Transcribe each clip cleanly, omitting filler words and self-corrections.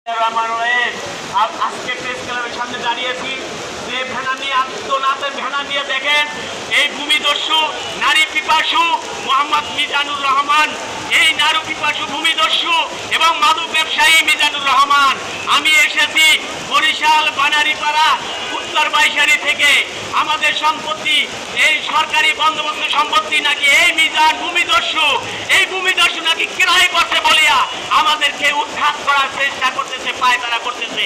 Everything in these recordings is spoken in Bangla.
আজকে প্রেস ক্লাবের সামনে দাঁড়িয়েছি যে ভেড়া নিয়ে আত্মনাথের ভেড়া নিয়ে দেখেন এই ভূমিদস্যু নারী পিপাসু মোহাম্মদ মিজানুর রহমান, এই নারী পিপাসু ভূমিদস্যু এবং মাদক ব্যবসায়ী মিজানুর রহমান। আমি এসেছি বরিশাল বানারীপাড়া উত্তর বাইশারি থেকে। আমাদের সম্পত্তি এই সরকারি বন্দোবস্ত সম্পত্তি নাকি এই মিজান ভূমিদস্যু নাকি ক্রয় করতে বলিয়া আমাদেরকে উৎখাত করার চেষ্টা করতেছে, পায়তারা করতেছে।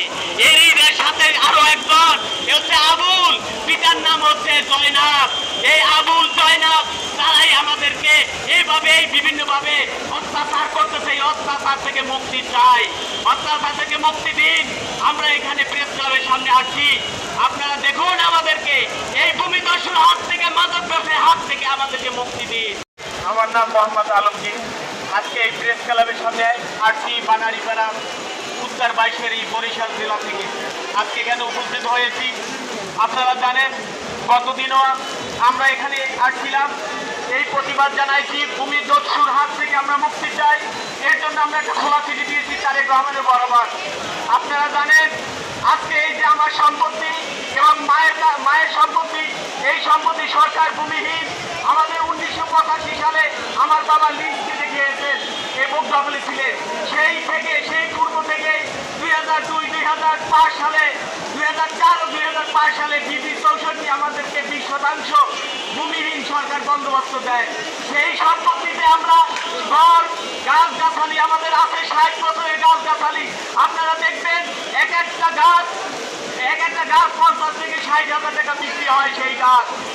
এরই সাথে আরো একজন হচ্ছে আবুল, পিতার নাম হচ্ছে জয়নাব। এই আবুল জয়নাব তারাই আমাদেরকে এইভাবে বিভিন্ন ভাবে অত্যাচার করতেছে। এই অত্যাচার থেকে মুক্তি চাই, অত্যাচার থেকে মুক্তি দিন। আমরা এখানে প্রেস ক্লাবের সামনে আসছি, আপনারা দেখুন আমাদেরকে এই ভূমিদস্যুর হাত থেকে, মাদক ব্যবসায়ীর হাত থেকে আমাদেরকে মুক্তি দিন। আমার নাম মোহাম্মদ আলমগীর। আজকে এই প্রেস ক্লাবের সামনে আসছি বানারীপাড়া উত্তর বাইশারি বরিশাল জেলা থেকে। আজকে এখানে উপস্থিত হয়েছি, আপনারা জানেন গতদিনও আমরা এখানে আসছিলাম, এই প্রতিবাদ জানাইছি ভূমিদস্যুর হাত থেকে আমরা মুক্তি চাই। এর জন্য আমরা একটা খোলা চিঠি দিয়েছি তারেক রহমানের বরাবর। আপনারা জানেন আজকে এই যে আমার সম্পত্তি এবং মায়ের সম্পত্তি, এই সম্পত্তি সরকার ভূমিহীন। আমাদের 1985 সালে আমার বাবা লিজ কেটে গিয়েছেন এবং দখলে ছিলেন। সেই পূর্ব থেকে 2002, 2005 সালে, 2004 ও 2005 সালে বিধি 64 আমাদেরকে 20% ভূমিহীন সরকার বন্দোবস্ত দেয়। সেই সম্পত্তিতে আমরা ঘর, গাছগাছালি আমাদের আছে, 60 বছরের গাছগাছালি। আপনারা দেখবেন এক একটা গাছ 50 থেকে 60,000 টাকা বিক্রি হয়।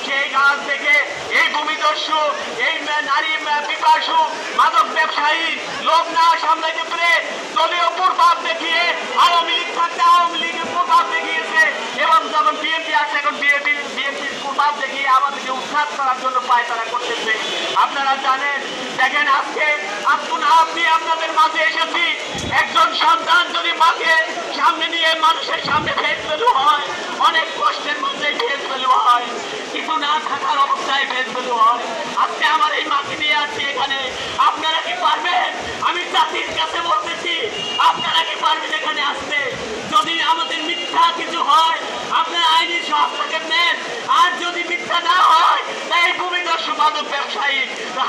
সেই গাছ থেকে এই ভূমিদস্যু, এই নারী পিপাসু মাদক ব্যবসায়ী লোক না সামলাইতে পেরে দলীয় প্রভাব দেখিয়ে আওয়ামী লীগ থাকতে আওয়ামী লীগের প্রভাব দেখিয়েছে এবং যখন বিএনপি আসছে এখন বিএনপির প্রভাব দেখিয়ে আমাদেরকে উৎখাত করার জন্য পায়তারা করতেছে। আপনারা জানেন, দেখেন আজকে আপনি আপনাদের মাঝে এসেছি। একজন সন্তান যদি মাকে সামনে নিয়ে মানুষের সামনে ফেস ভ্যালু হয়, অনেক কষ্টের মধ্যে ফেস ভ্যালু হয়, কিছু না থাকার অবস্থায় ফেস ভ্যালু হয়। আজকে আমার এই মাকে নিয়ে আসছি এখানে। আপনারা কি পারবেন? আমি জাতির কাছে বলতেছি, আপনারা কি পারবেন এখানে আসতে? যদি আমাদের মিথ্যা কিছু হয় আপনারা আইনি সহযোগিতা নেন, আর যদি মিথ্যা না হয় এই ভূমিদস্যু মাদক ব্যবসায়ী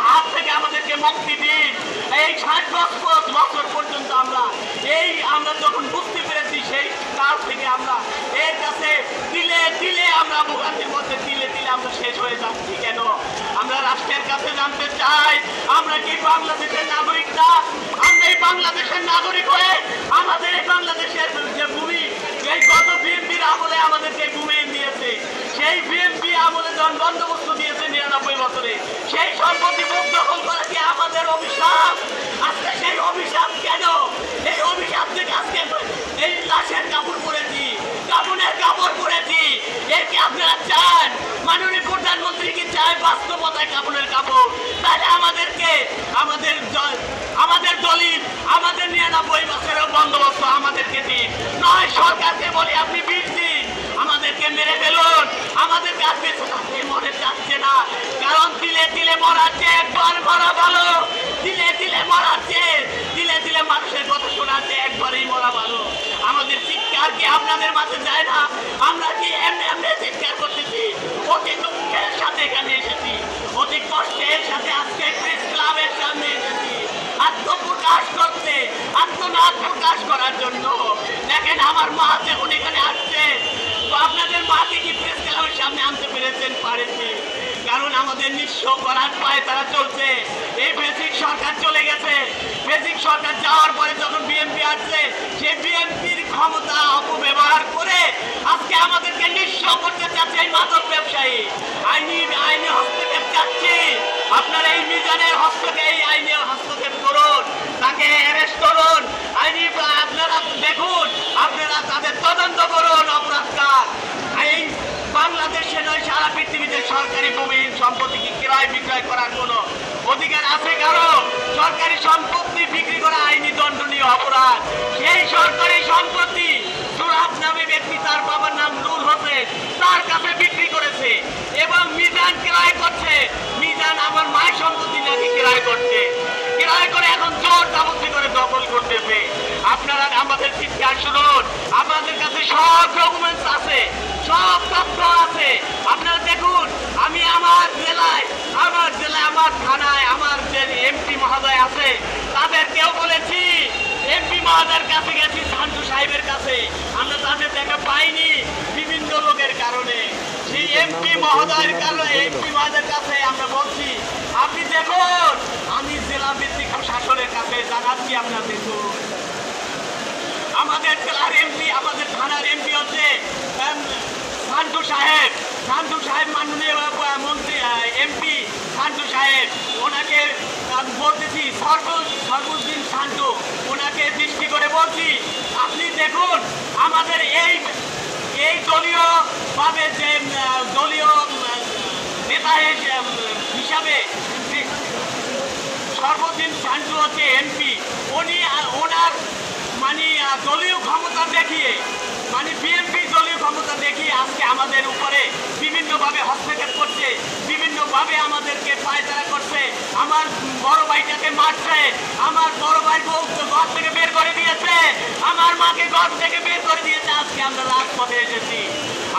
হাত থেকে আমাদেরকে মুক্তি দিন। এই 60 বছর পর্যন্ত আমরা যখন বুঝতে পেরেছি, সেই কাল থেকে আমরা এর কাছে দিলে আমরা ভোগান্তির মধ্যে দিলে আমরা শেষ হয়ে যাচ্ছি কেন? আমরা রাষ্ট্রের কাছে জানতে চাই, আমরা কি বাংলাদেশের নাগরিক না? আমরা এই বাংলাদেশের নাগরিক হয়ে আমাদের এই বাংলাদেশের যে ভূমি, এই গত বিএনপির আমলে আমাদেরকে ভূমি দিয়েছে, সেই বিএনপি আমলে যখন বন্দোবস্ত দিয়েছে 99 বছরে, সেই সম্পত্তি মুখ দখল করা কি আমাদের অভিশাপ? আজকে সেই অভিশাপ কেন? এই অভিশাপ থেকে আজকে এই লাশের কাপড় পরেছি, কাপড়ের কাপড় পরেছি। এর কি আপনারা চান? মাননীয় প্রধানমন্ত্রী কি চায় বাস্তবতায় কাপড়ের কাপড়? তাহলে আমাদের দলিল, আমাদের 99 বছরের বন্দোবস্ত আমাদেরকে দিন, নয় সরকারকে বলি আপনি 20 দিন আমাদেরকে মেরে ফেলুন। আমাদের কাছে মনে যাচ্ছে না, কারণ তিলে মরাচ্ছে, একবার মরা ভালো। তিলে মরাচ্ছে, তিলে মানুষের কথা শোনাচ্ছে, একবারই মরা ভালো। আমাদের চিৎকার কি আপনাদের মাঝে যায় না? আমরা কি এমনি চিৎকার করতেছি? অতি দুঃখের সাথে এখানে এসেছি, অতি কষ্টের সাথে আজকে প্রেস ক্লাবের সামনে এসেছি আত্মপ্রকাশ করতে, আত্মনাথ প্রকাশ করার জন্য। দেখেন আমার মা যখন এখানে আসছে, আপনাদের মাকে কি প্রেস ক্লাবের সামনে আনতে পেরেছেন? পারেননি, কারণ আমাদের নিঃস্ব করার পায় তারা চলছে। এই বেসিক সরকার চলে গেছে, বেসিক সরকার যাওয়ার পরে যখন বিএনপি আসছে, সেই বিএনপির ক্ষমতা অপব্যবহার করে আজকে আমাদেরকে নিঃস্ব করতে চাচ্ছে এই মাদক ব্যবসায়ী। আইনি হস্তক্ষেপ চাচ্ছে। আপনারা এই মিজানের এই আইনে হস্তক্ষেপ করুন, তাকে অ্যারেস্ট করুন, আপনারা দেখুন, আপনারা তাদের তদন্ত করুন। অপরাধকার এই বাংলাদেশে নয়, সারা পৃথিবীতে সরকারি ভূমিহীন সম্পত্তি কি ক্রয় বিক্রয় করার কোনো অধিকার আছে কারো? সরকারি সম্পত্তি বিক্রি করা আইনি দণ্ডনীয় অপরাধ। সেই সরকারি সম্পত্তি সুরাত নামে ব্যক্তি, তার বাবার নাম নূর হোসেন, তার কাছে বিক্রি করেছে এবং মিজান ক্রয় করছে। মিজান আমার মায়ের সম্পত্তি নাকি ক্রয় করছে, ক্রয় করে এখন জোর জবরদস্তি করে দখল করতেছে। আপনারা আমাদের চিৎকার শুনুন, আমাদের কাছে সব ডকুমেন্টস আছে, সব তথ্য আছে। আপনারা দেখুন, আমি আমার জেলায় আমার থানায় আমার যে এমপি মহোদয় আছে তাদেরকেও বলেছি, এমপি মহোদয়ের কাছে গেছি, সান্টু সাহেবের কাছে, আমরা তাদের দেখা পাইনি বিভিন্ন লোকের কারণে। সেই এমপি মহোদয়ের কাছে আমরা বলছি, আপনি দেখুন, আমি জেলা ভিত্তিক শাসনের কাছে জানাচ্ছি, আপনার দেখুন আমাদের জেলার এমপি, আমাদের থানার এমপি হচ্ছে সান্টু সাহেব, মাননীয় মন্ত্রী এমপি সান্টু সাহেব, ওনাকে বলতেছি সর্বদিন শান্তু, ওনাকে দৃষ্টি করে বলছি, আপনি দেখুন আমাদের এই দলীয় ভাবে যে দলীয় নেতা হিসাবে সর্বদিন শান্তু হচ্ছে এমপি, ওনার মানে দলীয় ক্ষমতা দেখিয়ে, মানে বিএনপি দলীয় ক্ষমতা দেখিয়ে আজকে আমাদের উপরে বিভিন্নভাবে হস্তক্ষেপ করছে, বিভিন্নভাবে আমাদেরকে পায়তারা করছে, আমার বড় ভাইটাকে মারছে, আমার বড় ভাই বউ ঘর থেকে বের করে দিয়েছে, আমার মাকে ঘর থেকে বের করে দিয়েছে। আজকে আমরা রাজপথে এসেছি,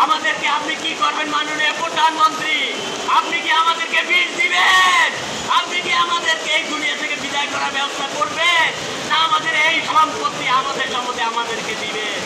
আমাদেরকে আপনি কি করবেন মাননীয় প্রধানমন্ত্রী? আপনি কি আমাদেরকে বিষ দিবেন? আপনি কি আমাদেরকে এই দুনিয়া থেকে বিদায় করার ব্যবস্থা করবেন, না আমাদের এই সম্পত্তি আমাদেরকে দিবেন?